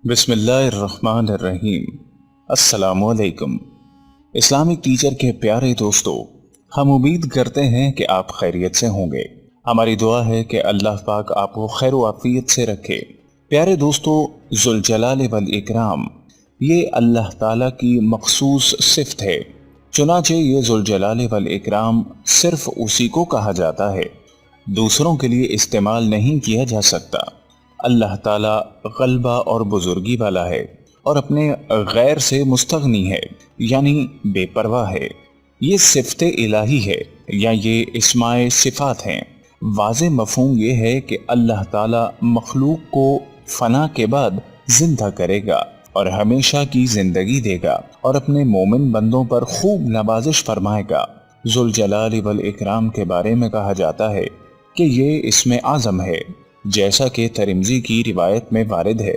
बिस्मिल्लाहिर्रहमानिर्रहीम। अस्सलामुअलैकुम। Islamic teacher के प्यारे दोस्तों, हम उम्मीद करते हैं कि आप खैरियत से होंगे। हमारी दुआ है कि अल्लाह पाक आपको खैर व आफियत से रखे। प्यारे दोस्तों, जुल जलाल वल इकराम ये अल्लाह ताला की मखसूस सिफ्त है। चुनाचे ये जुल जलाल वल इकराम सिर्फ उसी को कहा जाता है, दूसरों के लिए इस्तेमाल नहीं किया जा सकता। अल्लाह ताला गलबा और बुजुर्गी वाला है और अपने गैर से मुस्तगनी है, यानी बेपरवाह है। ये सिफ्त इलाही है या ये इस्माए सिफात हैं। वाज़े मफहूम ये है कि अल्लाह ताला मखलूक को फना के बाद जिंदा करेगा और हमेशा की जिंदगी देगा और अपने मोमिन बंदों पर खूब नवाजिश फरमाएगा। जुल जलाल वल इकराम के बारे में कहा जाता है कि ये इसमें आज़म है, जैसा कि तिरमिज़ी की रिवायत में वारिद है,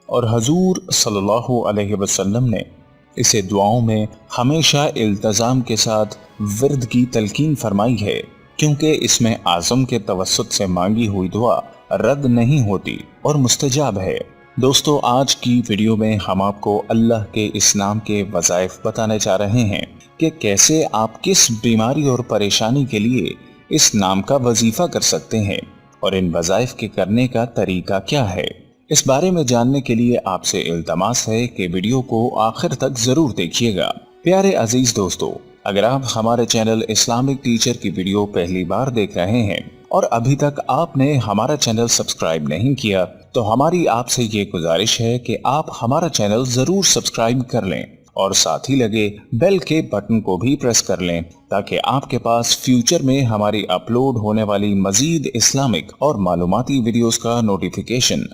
और हजूर सल्लल्लाहु अलैहि वसल्लम ने इसे दुआओं में हमेशा इल्तजाम के साथ विर्द की तलकीन फरमाई है, क्योंकि इसमें आज़म के तवस्सुत से मांगी हुई दुआ रद्द नहीं होती और मुस्तजाब है। दोस्तों, आज की वीडियो में हम आपको अल्लाह के इस नाम के वज़ाइफ बताने जा रहे हैं कि कैसे आप किस बीमारी और परेशानी के लिए इस नाम का वजीफा कर सकते हैं और इन वज़ाइफ के करने का तरीका क्या है। इस बारे में जानने के लिए आपसे इल्तमास है कि वीडियो को आखिर तक जरूर देखिएगा। प्यारे अजीज दोस्तों, अगर आप हमारे चैनल इस्लामिक टीचर की वीडियो पहली बार देख रहे हैं और अभी तक आपने हमारा चैनल सब्सक्राइब नहीं किया, तो हमारी आपसे ये गुजारिश है कि आप हमारा चैनल जरूर सब्सक्राइब कर लें और साथ ही लगे बेल के बटन को भी प्रेस कर लें, ताकि आपके पास फ्यूचर में हमारी अपलोड होने वाली मजीद इस्लामिक और मालूमाती वीडियोस का नोटिफिकेशन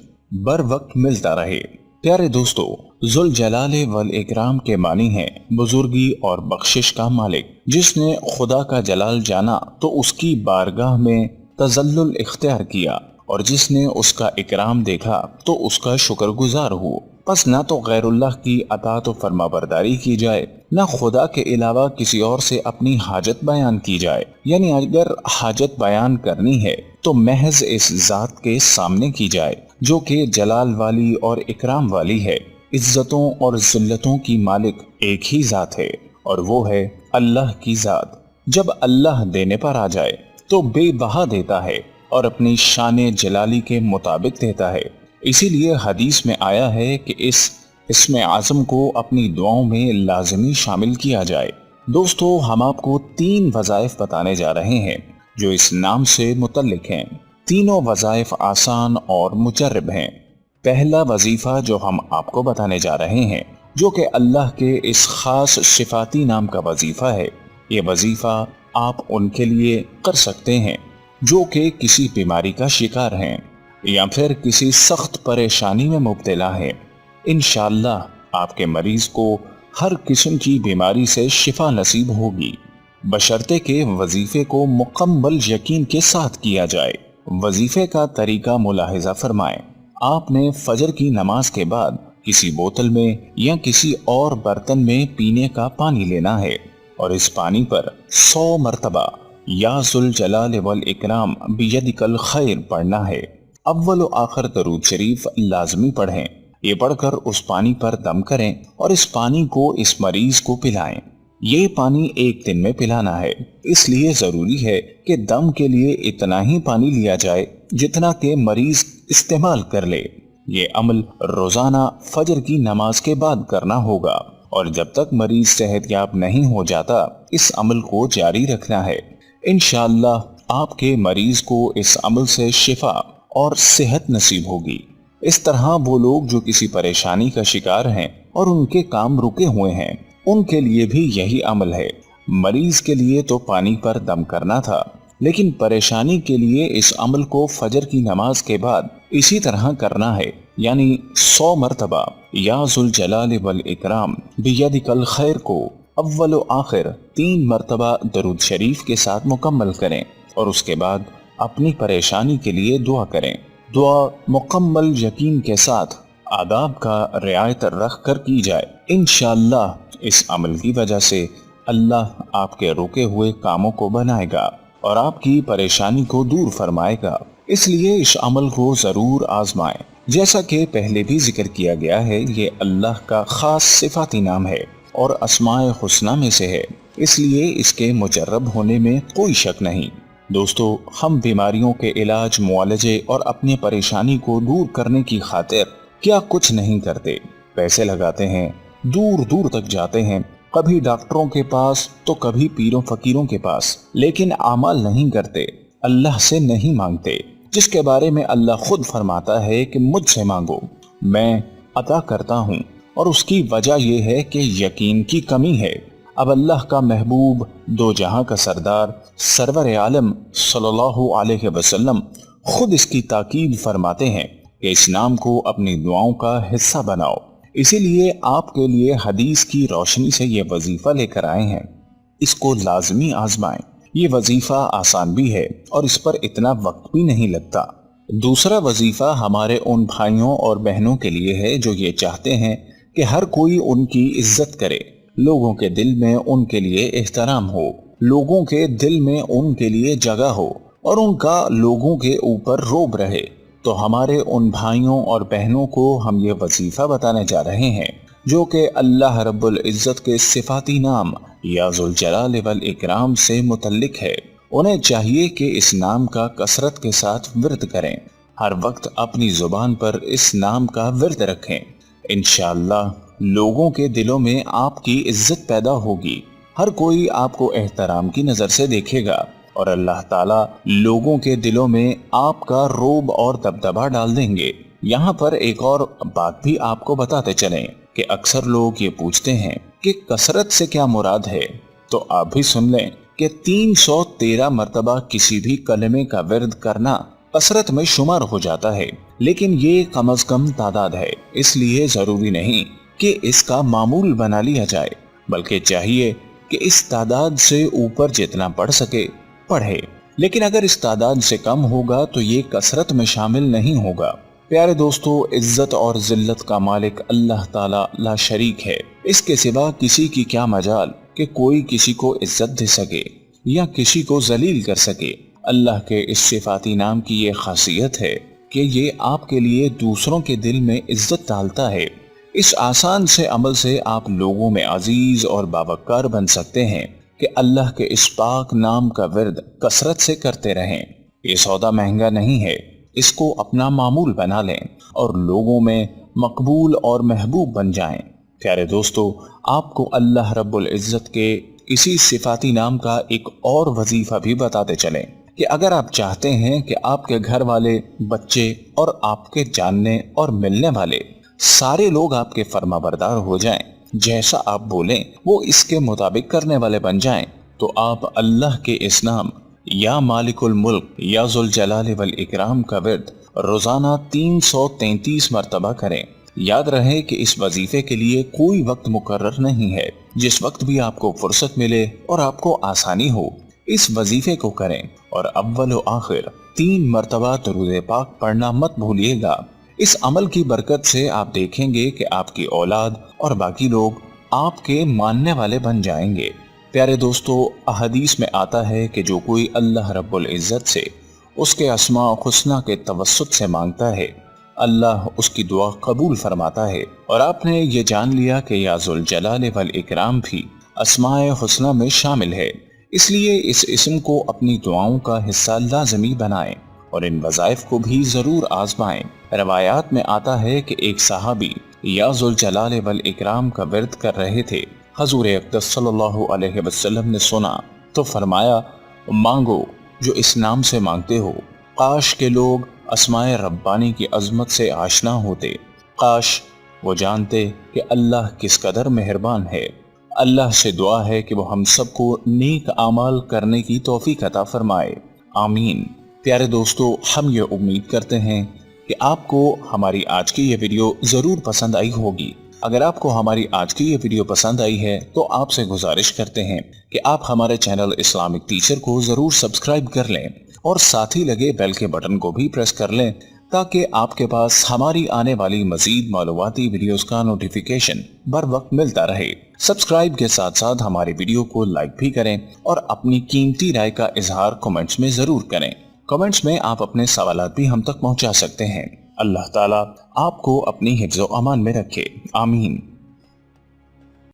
बर वक्त मिलता रहे। प्यारे दोस्तों, जुल जलाल वल इकराम के मानी है बुजुर्गी और बख्शिश का मालिक। जिसने खुदा का जलाल जाना तो उसकी बारगाह में तजल्लुल इख्तियार किया, और जिसने उसका इकराम देखा तो उसका शुक्रगुजार हो। बस ना तो गैरुल्लाह की अतात व फरमाबरदारी की जाए, ना खुदा के अलावा किसी और से अपनी हाजत बयान की जाए। यानी अगर हाजत बयान करनी है तो महज इस जात के सामने की जाए जो कि जलाल वाली और इकराम वाली है। इज्जतों और जिल्लतों की मालिक एक ही जात है और वो है अल्लाह की जात। जब अल्लाह देने पर आ जाए तो बेबहा देता है और अपनी शान जलाली के मुताबिक देता है। इसीलिए हदीस में आया है कि इसमें आज़म को अपनी दुआओं में लाजमी शामिल किया जाए। दोस्तों, हम आपको 3 वज़ाइफ बताने जा रहे हैं जो इस नाम से मुतल्लिक हैं। तीनों वज़ाइफ आसान और मुजर्रब हैं। पहला वजीफा जो हम आपको बताने जा रहे हैं, जो कि अल्लाह के इस खास सिफाती नाम का वजीफा है। ये वजीफा आप उनके लिए कर सकते हैं जो कि किसी बीमारी का शिकार हैं या फिर किसी सख्त परेशानी में मुब्तला है। इंशाअल्लाह आपके मरीज को हर किस्म की बीमारी से शिफा नसीब होगी, बशर्ते के वजीफे को मुकम्मल यकीन के साथ किया जाए। वजीफे का तरीका मुलाहिजा फरमाएं। आपने फजर की नमाज के बाद किसी बोतल में या किसी और बर्तन में पीने का पानी लेना है और इस पानी पर 100 मरतबा या जुल जलाल वल इकराम बियदिकल खैर पढ़ना है। अव्वल आखिर दरूद शरीफ लाजमी पढ़ें। ये पढ़कर उस पानी पर दम करें और इस पानी को इस मरीज को पिलाएं। ये पानी 1 दिन में पिलाना है, इसलिए जरूरी है कि दम के लिए इतना ही पानी लिया जाए जितना के मरीज इस्तेमाल कर ले। ये अमल रोजाना फजर की नमाज के बाद करना होगा और जब तक मरीज सेहतयाब नहीं हो जाता इस अमल को जारी रखना है। इंशाअल्लाह आपके मरीज को इस अमल से शिफा और सेहत नसीब होगी। इस तरह वो लोग जो किसी परेशानी का शिकार हैं और उनके काम रुके हुए हैं, उनके लिए भी यही अमल है। मरीज के लिए तो पानी पर दम करना था, लेकिन परेशानी के लिए इस अमल को फजर की नमाज के बाद इसी तरह करना है, यानी 100 मरतबा या जुल जलाल वल इकराम बियदिकल खैर को अव्वल व आखिर 3 मरतबा दरूद शरीफ के साथ मुकम्मल करें और उसके बाद अपनी परेशानी के लिए दुआ करें। दुआ मुकम्मल यकीन के साथ आदाब का रियायत रख कर की जाए। इंशाअल्लाह इस अमल की वजह से अल्लाह आपके रुके हुए कामों को बनाएगा और आपकी परेशानी को दूर फरमाएगा। इसलिए इस अमल को जरूर आजमाएं। जैसा कि पहले भी जिक्र किया गया है, ये अल्लाह का खास सिफाती नाम है और अस्माए हुस्ना में से है, इसलिए इसके मुजर्रब होने में कोई शक नहीं। दोस्तों, हम बीमारियों के इलाज, मुआलजे और अपनी परेशानी को दूर करने की खातिर क्या कुछ नहीं करते। पैसे लगाते हैं, दूर दूर तक जाते हैं, कभी डॉक्टरों के पास तो कभी पीरों फकीरों के पास, लेकिन अमल नहीं करते, अल्लाह से नहीं मांगते, जिसके बारे में अल्लाह खुद फरमाता है कि मुझसे मांगो, मैं अता करता हूँ। और उसकी वजह यह है कि यकीन की कमी है। अब अल्लाह का महबूब, दो जहां का सरदार, सरवर आलम सल्लल्लाहु अलैहि वसल्लम खुद इसकी ताकीद फरमाते हैं कि इस नाम को अपनी दुआओं का हिस्सा बनाओ। इसीलिए आपके लिए हदीस की रोशनी से ये वजीफा लेकर आए हैं। इसको लाजमी आजमाएं। ये वजीफा आसान भी है और इस पर इतना वक्त भी नहीं लगता। दूसरा वजीफा हमारे उन भाइयों और बहनों के लिए है जो ये चाहते हैं कि हर कोई उनकी इज्जत करे, लोगों के दिल में उनके लिए एहतराम हो, लोगों के दिल में उनके लिए जगह हो और उनका लोगों के ऊपर रोब रहे। तो हमारे उन भाइयों और बहनों को हम ये वजीफा बताने जा रहे हैं जो कि अल्लाह रब्बुल इज्जत के सिफाती नाम या ज़ुल जलाल वल इकराम से मुतल्लिक है। उन्हें चाहिए कि इस नाम का कसरत के साथ विर्द करें, हर वक्त अपनी जुबान पर इस नाम का विर्द रखें। इंशाअल्लाह लोगों के दिलों में आपकी इज्जत पैदा होगी, हर कोई आपको एहतराम की नजर से देखेगा और अल्लाह ताला लोगों के दिलों में आपका रोब और दबदबा डाल देंगे। यहाँ पर एक और बात भी आपको बताते चलें कि अक्सर लोग ये पूछते हैं कि कसरत से क्या मुराद है, तो आप भी सुन लें कि 313 मर्तबा किसी भी कलमे का विर्द करना कसरत में शुमार हो जाता है, लेकिन ये कम अज कम तादाद है, इसलिए जरूरी नहीं कि इसका मामूल बना लिया जाए, बल्कि चाहिए कि इस तादाद से ऊपर जितना पढ़ सके पढ़े। लेकिन अगर इस तादाद से कम होगा तो ये कसरत में शामिल नहीं होगा। प्यारे दोस्तों, इज्जत और जिल्लत का मालिक अल्लाह ताला ला शरीक है। इसके सिवा किसी की क्या मजाल कि कोई किसी को इज्जत दे सके या किसी को जलील कर सके। अल्लाह के इस सिफाती नाम की ये खासियत है कि ये आपके लिए दूसरों के दिल में इज्जत डालता है। इस आसान से अमल से आप लोगों में अजीज और बावकार बन सकते हैं कि अल्लाह के इस पाक नाम का विर्द कसरत से करते रहें। ये सौदा महंगा नहीं है, इसको अपना मामूल बना लें और लोगों में मकबूल और महबूब बन जाएं। प्यारे दोस्तों, आपको अल्लाह रब्बुल इज्जत के इसी सिफाती नाम का एक और वजीफा भी बताते चलें कि अगर आप चाहते हैं कि आपके घर वाले, बच्चे और आपके जानने और मिलने वाले सारे लोग आपके फर्माबरदार हो जाएं, जैसा आप बोलें वो इसके मुताबिक करने वाले बन जाएं, तो आप अल्लाह के इस नाम या मालिकुल मुल्क या ज़ुल जलाल वल इकराम का विर्द रोजाना 333 मर्तबा करें। याद रहे कि इस वजीफे के लिए कोई वक्त मुकर्रर नहीं है, जिस वक्त भी आपको फुर्सत मिले और आपको आसानी हो इस वजीफे को करें। और अव्वल व आखिर 3 मर्तबा दुरूद पाक पढ़ना मत भूलिएगा। इस अमल की बरकत से आप देखेंगे कि आपकी औलाद और बाकी लोग आपके मानने वाले बन जाएंगे। प्यारे दोस्तों, अहदीस में आता है कि जो कोई अल्लाह रब्बुल इज्जत से उसके अस्मा हुस्ना के तवस्सुत से मांगता है, अल्लाह उसकी दुआ कबूल फरमाता है। और आपने ये जान लिया कि या ज़ुल जलाल वल इकराम भी अस्माए हुस्ना में शामिल है, इसलिए इस इस्म को अपनी दुआओं का हिस्सा लाजमी बनाएं और इन वज़ाइफ को भी जरूर आजमाएं। रवायात में आता है कि एक सहाबी या ज़ुल जलाल वल इकराम का विर्द कर रहे थे। हजूर अक़दस सल्लल्लाहु अलैहि वसल्लम ने सुना तो फरमाया, मांगो जो इस नाम से मांगते हो। काश के लोग अस्माए रब्बानी की अजमत से आशना होते, काश वो जानते कि अल्लाह किस कदर मेहरबान है। अल्लाह से दुआ है कि वो हम सबको नेक आमाल करने की तौफीक अता फरमाए, आमीन। प्यारे दोस्तों, हम ये उम्मीद करते हैं कि आपको हमारी आज की ये वीडियो ज़रूर पसंद आई होगी। अगर आपको हमारी आज की ये वीडियो पसंद आई है तो आपसे गुजारिश करते हैं कि आप हमारे चैनल इस्लामिक टीचर को ज़रूर सब्सक्राइब कर लें और साथ ही लगे बेल के बटन को भी प्रेस कर लें ताकि आपके पास हमारी आने वाली मजीद मालूमाती वीडियोस का नोटिफिकेशन बर वक्त मिलता रहे। सब्सक्राइब के साथ साथ हमारी वीडियो को लाइक भी करें और अपनी कीमती राय का इजहार कमेंट्स में ज़रूर करें। कमेंट्स में आप अपने सवालात भी हम तक पहुंचा सकते हैं। اللہ ताला आपको अपनी हिफ्ज़ व अमान में रखे। आमीन।